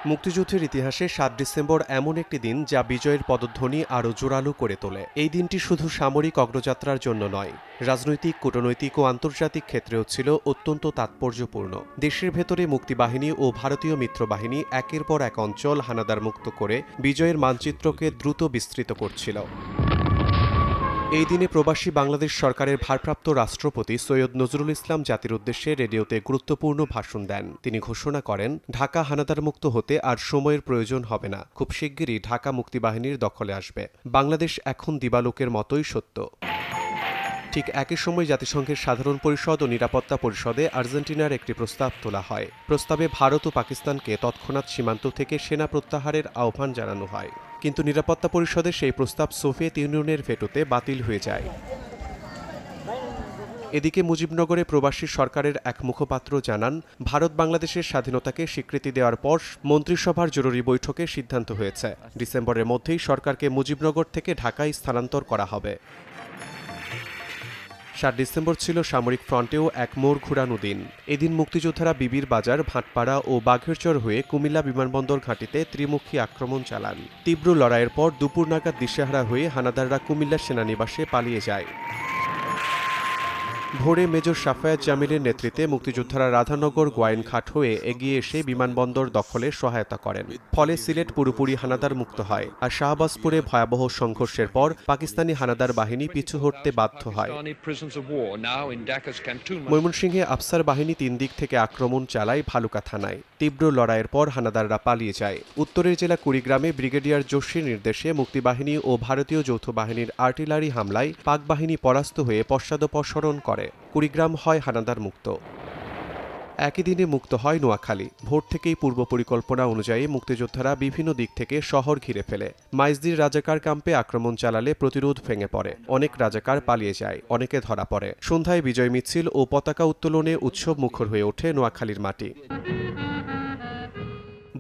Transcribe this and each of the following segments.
মুক্তিযুদ্ধের ইতিহাসে ৭ ডিসেম্বর এমন একটি দিন যা বিজয়ের পদধ্বনি আরও জোরালো করে তোলে। এই দিনটি শুধু সামরিক অগ্রযাত্রার জন্য নয়, রাজনৈতিক, কূটনৈতিক ও আন্তর্জাতিক ক্ষেত্রেও ছিল অত্যন্ত তাৎপর্যপূর্ণ। দেশের ভেতরে মুক্তিবাহিনী ও ভারতীয় মিত্রবাহিনী একের পর এক অঞ্চল হানাদার মুক্ত করে বিজয়ের মানচিত্রকে দ্রুত বিস্তৃত করছিল। এই দিনে প্রবাসী বাংলাদেশ সরকারের ভারপ্রাপ্ত রাষ্ট্রপতি সৈয়দ নজরুল ইসলাম জাতির উদ্দেশ্যে রেডিওতে গুরুত্বপূর্ণ ভাষণ দেন। তিনি ঘোষণা করেন, ঢাকা হানাদার মুক্ত হতে আর সময়ের প্রয়োজন হবে না, খুব শিগগিরই ঢাকা মুক্তিবাহিনীর দখলে আসবে। বাংলাদেশ এখন দিবালোকের মতোই সত্য। ঠিক একই সময় জাতিসংঘের সাধারণ পরিষদ ও নিরাপত্তা পরিষদে আর্জেন্টিনার একটি প্রস্তাব তোলা হয়। প্রস্তাবে ভারত ও পাকিস্তানকে তৎক্ষণাৎ সীমান্ত থেকে সেনা প্রত্যাহারের আহ্বান জানানো হয়, কিন্তু নিরাপত্তা পরিষদের সেই প্রস্তাব সোভিয়েত ইউনিয়নের ভেটোতে বাতিল হয়ে যায়। এদিকে মুজিবনগরে প্রবাসী সরকারের এক মুখপাত্র জানান, ভারত বাংলাদেশের স্বাধীনতাকে স্বীকৃতি দেওয়ার পর মন্ত্রিসভার জরুরি বৈঠকে সিদ্ধান্ত হয়েছে, ডিসেম্বরের মধ্যেই সরকারকে মুজিবনগর থেকে ঢাকায় স্থানান্তর করা হবে। ৭ ডিসেম্বর ছিল সামরিক ফ্রন্টেও এক মোড় ঘুরানো দিন। এদিন মুক্তিযোদ্ধারা বিবির বাজার, ভাটপাড়া ও বাঘেরচর হয়ে কুমিল্লা বিমানবন্দর ঘাঁটিতে ত্রিমুখী আক্রমণ চালান। তীব্র লড়াইয়ের পর দুপুর নাগাদ দিশেহারা হয়ে হানাদাররা কুমিল্লা সেনানিবাসে পালিয়ে যায়। ভোরে মেজর সাফায়াত জামিলের নেতৃত্বে মুক্তিযোদ্ধারা রাধানগর গোয়াইনঘাট হয়ে এগিয়ে এসে বিমানবন্দর দখলে সহায়তা করেন। ফলে সিলেট পুরোপুরি হানাদার মুক্ত হয়, আর শাহবাজপুরে ভয়াবহ সংঘর্ষের পর পাকিস্তানি হানাদার বাহিনী পিছু হটতে বাধ্য হয়। ময়মনসিংহে আফসার বাহিনী ৩ দিক থেকে আক্রমণ চালায় ভালুকা থানায়। তীব্র লড়াইয়ের পর হানাদাররা পালিয়ে যায়। উত্তরের জেলা কুড়িগ্রামে ব্রিগেডিয়ার জোশীর নির্দেশে মুক্তিবাহিনী ও ভারতীয় যৌথ বাহিনীর আর্টিলারি হামলায় পাক বাহিনী পরাস্ত হয়ে পশ্চাদপসরণ করে। কুড়িগ্রাম হয় হানাদার মুক্ত। একই দিনে মুক্ত হয় নোয়াখালী। ভোর থেকেই পূর্ব পরিকল্পনা অনুযায়ী মুক্তিযোদ্ধারা বিভিন্ন দিক থেকে শহর ঘিরে ফেলে। মাইজদির রাজাকার ক্যাম্পে আক্রমণ চালালে প্রতিরোধ ভেঙে পড়ে। অনেক রাজাকার পালিয়ে যায়, অনেকে ধরা পড়ে। সন্ধ্যায় বিজয় মিছিল ও পতাকা উত্তোলনে উৎসব মুখর হয়ে ওঠে নোয়াখালীর মাটি।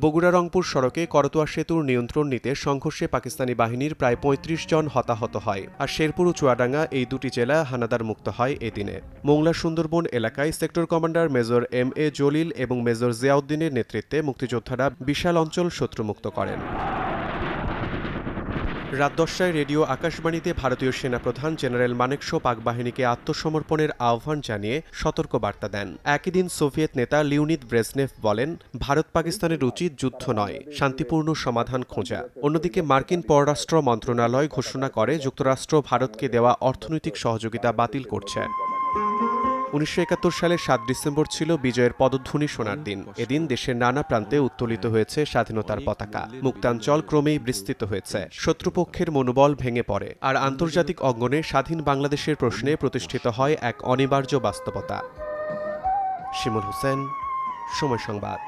বগুড়া রংপুর সড়কে করতোয়া সেতুর নিয়ন্ত্রণ নিতে সংঘর্ষে পাকিস্তানি বাহিনীর প্রায় ৩৫ জন হতাহত হয়, আর শেরপুর ও চুয়াডাঙ্গা এই দুটি জেলা হানাদার মুক্ত হয় এদিনে। মোংলা সুন্দরবন এলাকায় sector commander major M A. Jalil এবং মেজর জিয়াউদ্দিনের নেতৃত্বে মুক্তিযোদ্ধারা বিশাল অঞ্চল শত্রুমুক্ত করেন। রাত 10টায় রেডিও আকাশবাণীতে ভারতীয় সেনাপ্রধান জেনারেল মানেকশ পাক বাহিনীকে আত্মসমর্পণের আহ্বান জানিয়ে সতর্ক বার্তা দেন। একই দিন সোভিয়েত নেতা লিওনিদ ব্রেজনেভ বলেন, ভারত পাকিস্তানের উচিত যুদ্ধ নয়, শান্তিপূর্ণ সমাধান খোঁজা। অন্যদিকে মার্কিন পররাষ্ট্র মন্ত্রণালয় ঘোষণা করে যুক্তরাষ্ট্র ভারতকে দেওয়া অর্থনৈতিক সহযোগিতা বাতিল করছে। ১৯৭১ সালের ৭ ডিসেম্বর ছিল বিজয়ের পদধ্বনি শোনার দিন। এদিন দেশের নানা প্রান্তে উত্তোলিত হয়েছে স্বাধীনতার পতাকা। মুক্তাঞ্চল ক্রমেই বিস্তৃত হয়েছে। শত্রুপক্ষের মনোবল ভেঙে পড়ে, আর আন্তর্জাতিক অঙ্গনে স্বাধীন বাংলাদেশের প্রশ্নে প্রতিষ্ঠিত হয় এক অনিবার্য বাস্তবতা। শিমুল হোসেন, সময় সংবাদ।